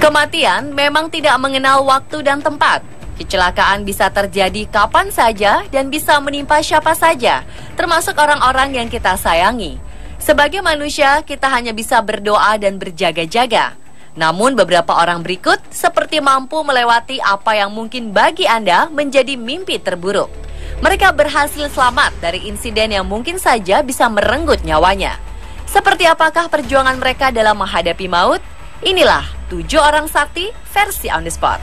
Kematian memang tidak mengenal waktu dan tempat. Kecelakaan bisa terjadi kapan saja dan bisa menimpa siapa saja, termasuk orang-orang yang kita sayangi. Sebagai manusia, kita hanya bisa berdoa dan berjaga-jaga. Namun beberapa orang berikut seperti mampu melewati apa yang mungkin bagi Anda menjadi mimpi terburuk. Mereka berhasil selamat dari insiden yang mungkin saja bisa merenggut nyawanya. Seperti apakah perjuangan mereka dalam menghadapi maut? Inilah 7 orang sakti versi On The Spot.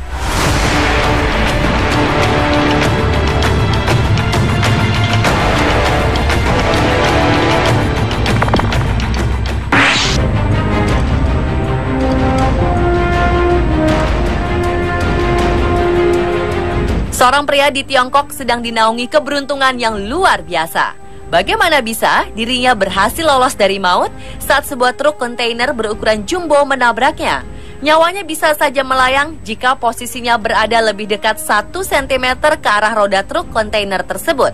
Seorang pria di Tiongkok sedang dinaungi keberuntungan yang luar biasa. Bagaimana bisa dirinya berhasil lolos dari maut saat sebuah truk kontainer berukuran jumbo menabraknya? Nyawanya bisa saja melayang jika posisinya berada lebih dekat 1 cm ke arah roda truk kontainer tersebut.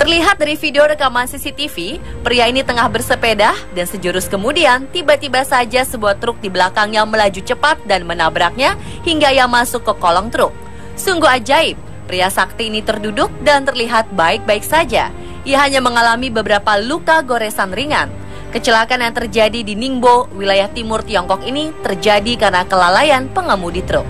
Terlihat dari video rekaman CCTV, pria ini tengah bersepeda dan sejurus kemudian tiba-tiba saja sebuah truk di belakangnya melaju cepat dan menabraknya hingga ia masuk ke kolong truk. Sungguh ajaib. Pria sakti ini terduduk dan terlihat baik-baik saja. Ia hanya mengalami beberapa luka goresan ringan. Kecelakaan yang terjadi di Ningbo, wilayah timur Tiongkok ini terjadi karena kelalaian pengemudi truk.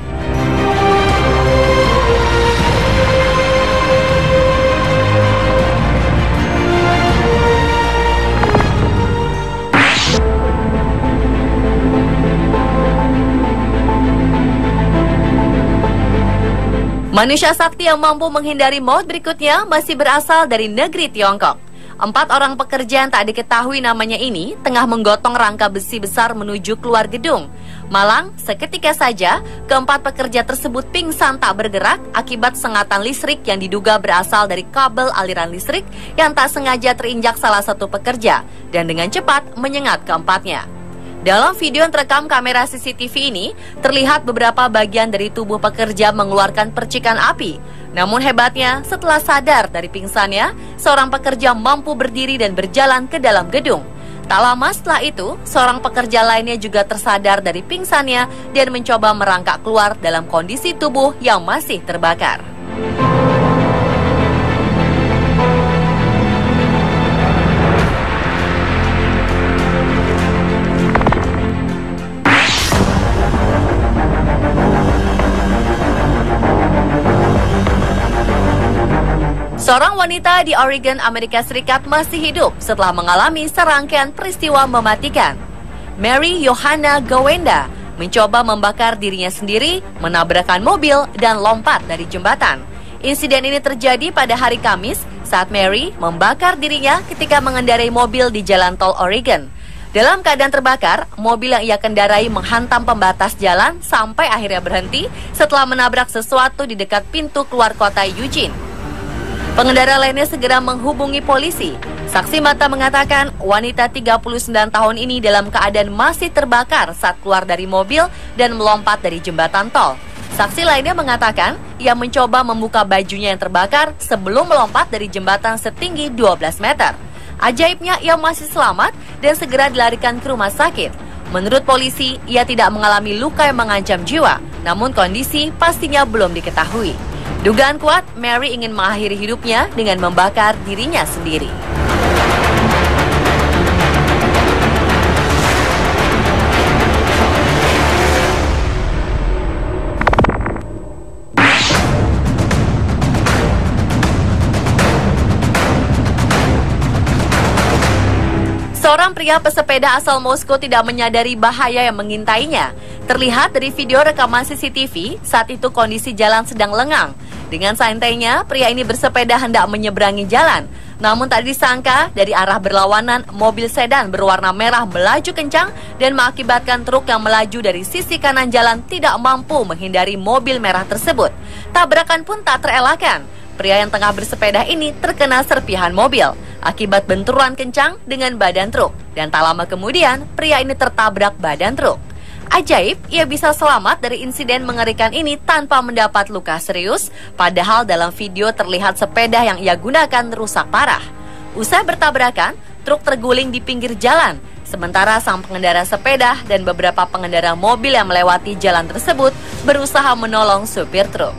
Manusia sakti yang mampu menghindari maut berikutnya masih berasal dari negeri Tiongkok. 4 orang pekerja yang tak diketahui namanya ini tengah menggotong rangka besi besar menuju keluar gedung. Malang, seketika saja, keempat pekerja tersebut pingsan tak bergerak akibat sengatan listrik yang diduga berasal dari kabel aliran listrik yang tak sengaja terinjak salah satu pekerja dan dengan cepat menyengat keempatnya. Dalam video yang terekam kamera CCTV ini, terlihat beberapa bagian dari tubuh pekerja mengeluarkan percikan api. Namun hebatnya, setelah sadar dari pingsannya, seorang pekerja mampu berdiri dan berjalan ke dalam gedung. Tak lama setelah itu, seorang pekerja lainnya juga tersadar dari pingsannya dan mencoba merangkak keluar dalam kondisi tubuh yang masih terbakar. Seorang wanita di Oregon, Amerika Serikat masih hidup setelah mengalami serangkaian peristiwa mematikan. Mary Johanna Gawenda mencoba membakar dirinya sendiri, menabrakkan mobil, dan lompat dari jembatan. Insiden ini terjadi pada hari Kamis saat Mary membakar dirinya ketika mengendarai mobil di jalan tol Oregon. Dalam keadaan terbakar, mobil yang ia kendarai menghantam pembatas jalan sampai akhirnya berhenti setelah menabrak sesuatu di dekat pintu keluar kota Eugene. Pengendara lainnya segera menghubungi polisi. Saksi mata mengatakan wanita 39 tahun ini dalam keadaan masih terbakar saat keluar dari mobil dan melompat dari jembatan tol. Saksi lainnya mengatakan ia mencoba membuka bajunya yang terbakar sebelum melompat dari jembatan setinggi 12 meter. Ajaibnya ia masih selamat dan segera dilarikan ke rumah sakit. Menurut polisi, ia tidak mengalami luka yang mengancam jiwa, namun kondisi pastinya belum diketahui. Dugaan kuat, Mary ingin mengakhiri hidupnya dengan membakar dirinya sendiri. Seorang pria pesepeda asal Moskow tidak menyadari bahaya yang mengintainya. Terlihat dari video rekaman CCTV, saat itu kondisi jalan sedang lengang. Dengan santainya, pria ini bersepeda hendak menyeberangi jalan. Namun tak disangka, dari arah berlawanan, mobil sedan berwarna merah melaju kencang dan mengakibatkan truk yang melaju dari sisi kanan jalan tidak mampu menghindari mobil merah tersebut. Tabrakan pun tak terelakkan. Pria yang tengah bersepeda ini terkena serpihan mobil akibat benturan kencang dengan badan truk. Dan tak lama kemudian, pria ini tertabrak badan truk. Ajaib, ia bisa selamat dari insiden mengerikan ini tanpa mendapat luka serius, padahal dalam video terlihat sepeda yang ia gunakan rusak parah. Usai bertabrakan, truk terguling di pinggir jalan, Sementara sang pengendara sepeda dan beberapa pengendara mobil yang melewati jalan tersebut berusaha menolong supir truk.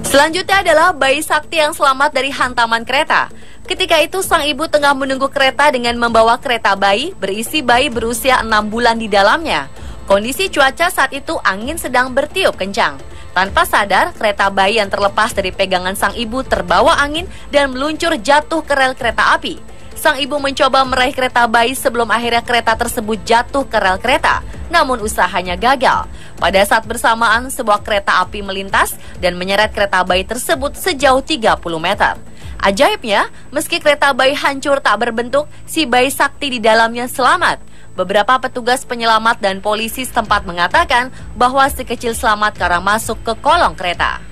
Selanjutnya adalah bayi Sakti yang selamat dari hantaman kereta. Ketika itu sang ibu tengah menunggu kereta dengan membawa kereta bayi berisi bayi berusia 6 bulan di dalamnya. Kondisi cuaca saat itu angin sedang bertiup kencang. Tanpa sadar, kereta bayi yang terlepas dari pegangan sang ibu terbawa angin dan meluncur jatuh ke rel kereta api. Sang ibu mencoba meraih kereta bayi sebelum akhirnya kereta tersebut jatuh ke rel kereta, namun usahanya gagal. Pada saat bersamaan, sebuah kereta api melintas dan menyeret kereta bayi tersebut sejauh 30 meter. Ajaibnya, meski kereta bayi hancur tak berbentuk, si bayi Sakti di dalamnya selamat. Beberapa petugas penyelamat dan polisi setempat mengatakan bahwa si kecil selamat karena masuk ke kolong kereta.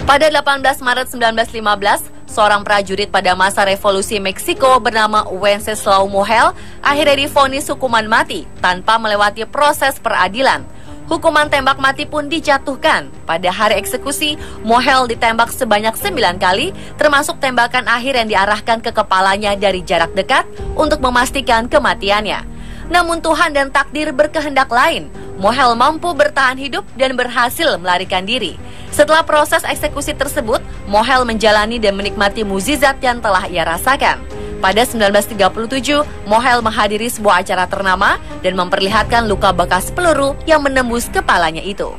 Pada 18 Maret 1915, seorang prajurit pada masa revolusi Meksiko bernama Wenceslao Mohelh akhirnya divonis hukuman mati tanpa melewati proses peradilan. Hukuman tembak mati pun dijatuhkan. Pada hari eksekusi, Mohelh ditembak sebanyak 9 kali, termasuk tembakan akhir yang diarahkan ke kepalanya dari jarak dekat untuk memastikan kematiannya. Namun Tuhan dan takdir berkehendak lain. Mohelh mampu bertahan hidup dan berhasil melarikan diri. Setelah proses eksekusi tersebut, Mohelh menjalani dan menikmati mukjizat yang telah ia rasakan. Pada 1937, Mohelh menghadiri sebuah acara ternama dan memperlihatkan luka bekas peluru yang menembus kepalanya itu.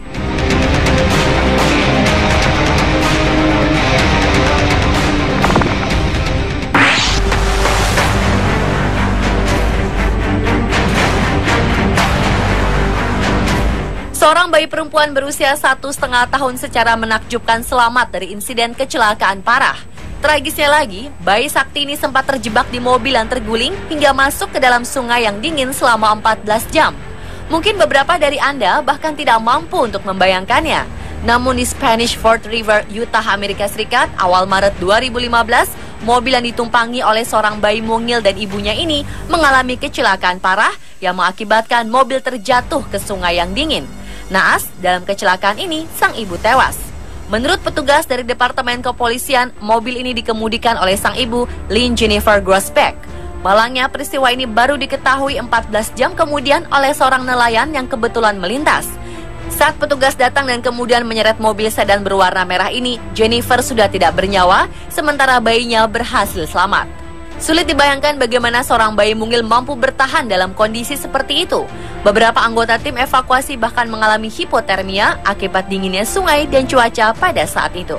Seorang bayi perempuan berusia 1,5 tahun secara menakjubkan selamat dari insiden kecelakaan parah. Tragisnya lagi, bayi Sakti ini sempat terjebak di mobil yang terguling hingga masuk ke dalam sungai yang dingin selama 14 jam. Mungkin beberapa dari Anda bahkan tidak mampu untuk membayangkannya. Namun di Spanish Fort River, Utah, Amerika Serikat, awal Maret 2015, mobil yang ditumpangi oleh seorang bayi mungil dan ibunya ini mengalami kecelakaan parah yang mengakibatkan mobil terjatuh ke sungai yang dingin. Naas, dalam kecelakaan ini, sang ibu tewas. Menurut petugas dari Departemen Kepolisian, mobil ini dikemudikan oleh sang ibu, Lynn Jennifer Grosbeck. Malangnya, peristiwa ini baru diketahui 14 jam kemudian oleh seorang nelayan yang kebetulan melintas. Saat petugas datang dan kemudian menyeret mobil sedan berwarna merah ini, Jennifer sudah tidak bernyawa, sementara bayinya berhasil selamat. Sulit dibayangkan bagaimana seorang bayi mungil mampu bertahan dalam kondisi seperti itu. Beberapa anggota tim evakuasi bahkan mengalami hipotermia akibat dinginnya sungai dan cuaca pada saat itu.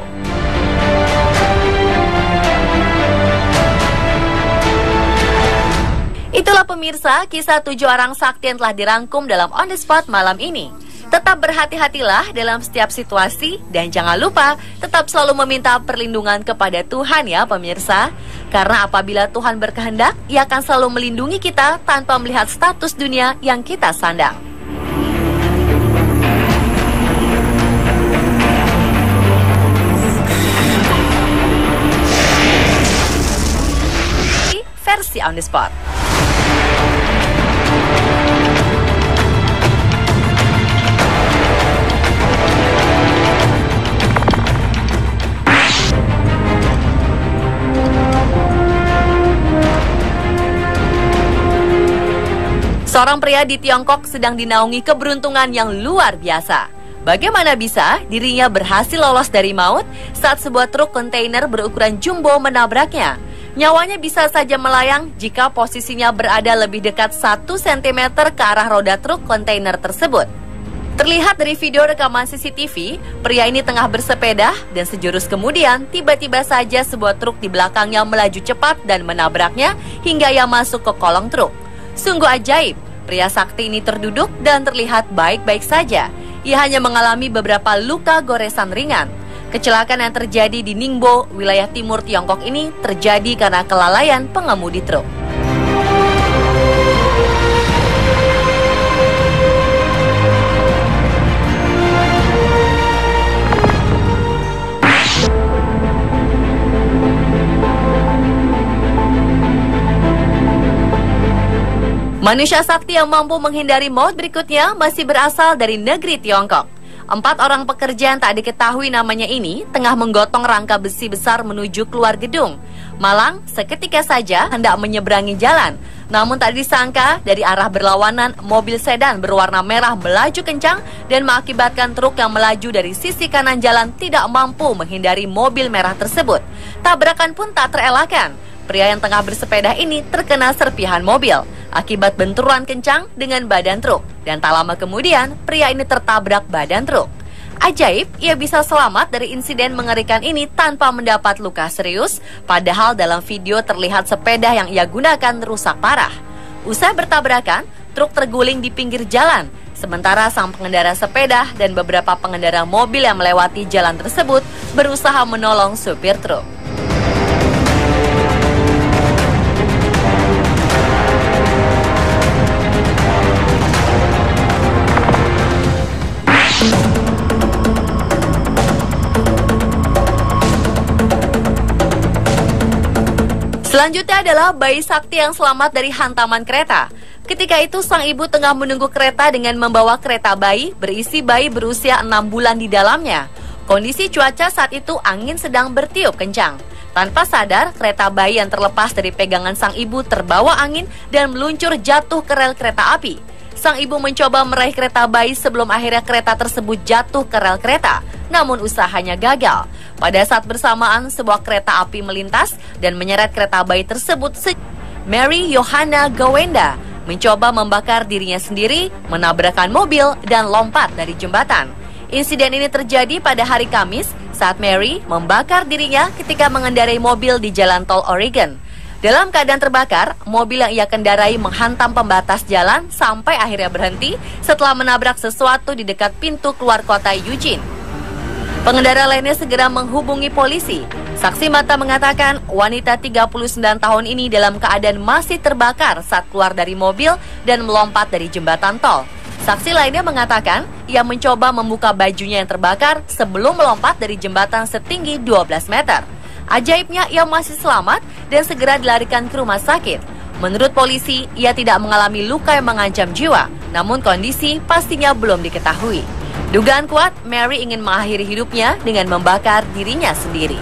Itulah pemirsa, kisah 7 orang sakti yang telah dirangkum dalam On The Spot malam ini. Tetap berhati-hatilah dalam setiap situasi dan jangan lupa tetap selalu meminta perlindungan kepada Tuhan ya pemirsa. Karena apabila Tuhan berkehendak, Ia akan selalu melindungi kita tanpa melihat status dunia yang kita sandang. Versi On The Spot. Seorang pria di Tiongkok sedang dinaungi keberuntungan yang luar biasa. Bagaimana bisa dirinya berhasil lolos dari maut saat sebuah truk kontainer berukuran jumbo menabraknya? Nyawanya bisa saja melayang jika posisinya berada lebih dekat 1 cm ke arah roda truk kontainer tersebut. Terlihat dari video rekaman CCTV, pria ini tengah bersepeda dan sejurus kemudian tiba-tiba saja sebuah truk di belakangnya melaju cepat dan menabraknya hingga ia masuk ke kolong truk. Sungguh ajaib. Pria sakti ini terduduk dan terlihat baik-baik saja. Ia hanya mengalami beberapa luka goresan ringan. Kecelakaan yang terjadi di Ningbo, wilayah timur Tiongkok ini terjadi karena kelalaian pengemudi truk. Manusia sakti yang mampu menghindari maut berikutnya masih berasal dari negeri Tiongkok. 4 orang pekerja yang tak diketahui namanya ini tengah menggotong rangka besi besar menuju keluar gedung. Malang seketika saja hendak menyeberangi jalan. Namun tak disangka dari arah berlawanan mobil sedan berwarna merah melaju kencang dan mengakibatkan truk yang melaju dari sisi kanan jalan tidak mampu menghindari mobil merah tersebut. Tabrakan pun tak terelakkan. Pria yang tengah bersepeda ini terkena serpihan mobil akibat benturan kencang dengan badan truk. Dan tak lama kemudian, pria ini tertabrak badan truk. Ajaib, ia bisa selamat dari insiden mengerikan ini tanpa mendapat luka serius, padahal dalam video terlihat sepeda yang ia gunakan rusak parah. Usai bertabrakan, truk terguling di pinggir jalan, sementara sang pengendara sepeda dan beberapa pengendara mobil yang melewati jalan tersebut berusaha menolong supir truk. Selanjutnya adalah bayi sakti yang selamat dari hantaman kereta. Ketika itu sang ibu tengah menunggu kereta dengan membawa kereta bayi berisi bayi berusia 6 bulan di dalamnya. Kondisi cuaca saat itu angin sedang bertiup kencang. Tanpa sadar, kereta bayi yang terlepas dari pegangan sang ibu terbawa angin dan meluncur jatuh ke rel kereta api. Sang ibu mencoba meraih kereta bayi sebelum akhirnya kereta tersebut jatuh ke rel kereta. Namun usahanya gagal. Pada saat bersamaan, sebuah kereta api melintas dan menyeret kereta bayi tersebut. Mary Yohanna Gawenda mencoba membakar dirinya sendiri, menabrakkan mobil, dan lompat dari jembatan. Insiden ini terjadi pada hari Kamis saat Mary membakar dirinya ketika mengendarai mobil di jalan tol Oregon. Dalam keadaan terbakar, mobil yang ia kendarai menghantam pembatas jalan sampai akhirnya berhenti setelah menabrak sesuatu di dekat pintu keluar kota Eugene. Pengendara lainnya segera menghubungi polisi. Saksi mata mengatakan wanita 39 tahun ini dalam keadaan masih terbakar saat keluar dari mobil dan melompat dari jembatan tol. Saksi lainnya mengatakan ia mencoba membuka bajunya yang terbakar sebelum melompat dari jembatan setinggi 12 meter. Ajaibnya ia masih selamat dan segera dilarikan ke rumah sakit. Menurut polisi, ia tidak mengalami luka yang mengancam jiwa, namun kondisi pastinya belum diketahui. Dugaan kuat, Mary ingin mengakhiri hidupnya dengan membakar dirinya sendiri.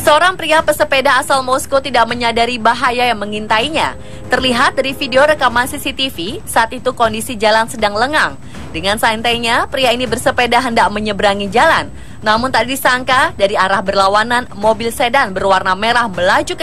Seorang pria pesepeda asal Moskow tidak menyadari bahaya yang mengintainya. Terlihat dari video rekaman CCTV, saat itu kondisi jalan sedang lengang. Dengan santainya, pria ini bersepeda hendak menyeberangi jalan. Namun tak disangka, dari arah berlawanan, mobil sedan berwarna merah melaju ke